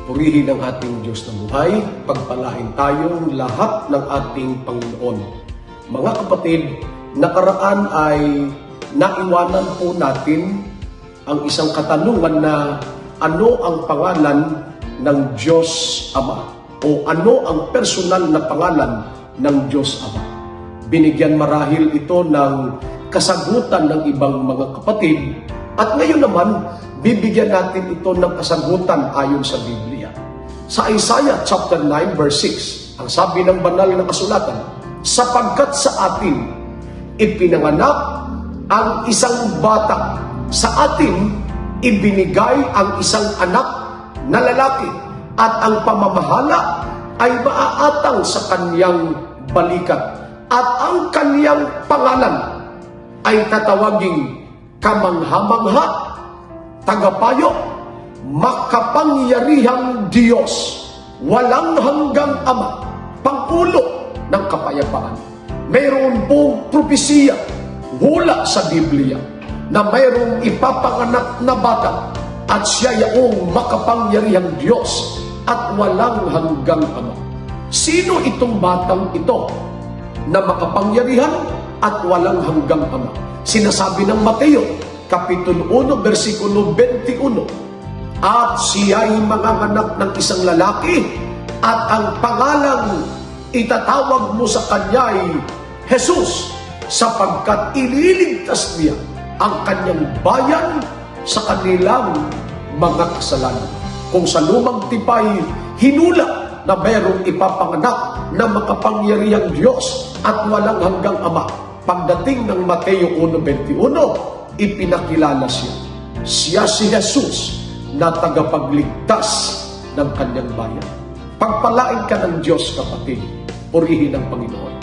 Purihin ang ating Diyos na buhay, pagpalain tayong lahat ng ating Panginoon. Mga kapatid, nakaraan ay naiwanan po natin ang isang katanungan na ano ang pangalan ng Diyos Ama o ano ang personal na pangalan ng Diyos Ama. Binigyan marahil ito ng kasagutan ng ibang mga kapatid at ngayon naman bibigyan natin ito ng kasagutan ayon sa Biblia. Sa Isaiah chapter 9 verse 6, ang sabi ng banal na kasulatan, sapagkat sa atin ipinanganak ang isang bata, sa atin ibinigay ang isang anak na lalaki, at ang pamamahala ay maaatang sa kaniyang balikat, at ang kaniyang pangalan ay tatawaging kamangha-mangha, tagapayo, makapangyarihang Diyos, walang hanggang Ama, Pangulo ng kapayapaan. Mayroon pong propesiya mula sa Biblia na mayroong ipapanganak na bata at siya yaong makapangyarihang Diyos at walang hanggang Ama. Sino itong batang ito na makapangyarihan at walang hanggang Ama? Sinasabi ng Mateo, Kapitulo 1, versikulo 21, at siya'y manganganak ng isang lalaki, at ang pangalang itatawag mo sa kanya'y Jesus, sapagkat ililigtas niya ang kanyang bayan sa kanilang mga kasalanan. Kung sa lumang tipay hinula na mayroong ipapanganak na makapangyarihang Diyos at walang hanggang Ama, pagdating ng Mateo 1:21, ipinakilala siya. Siya si Jesus na tagapagligtas ng kanyang bayan. Pagpalain ka ng Diyos, kapatid. Purihin ang Panginoon.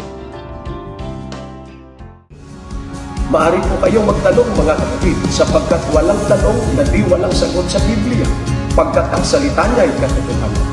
Maaari po kayong magtanong, mga kapatid, sapagkat walang tanong na di walang sagot sa Biblia, pagkat ang salita niya ay katotohanan.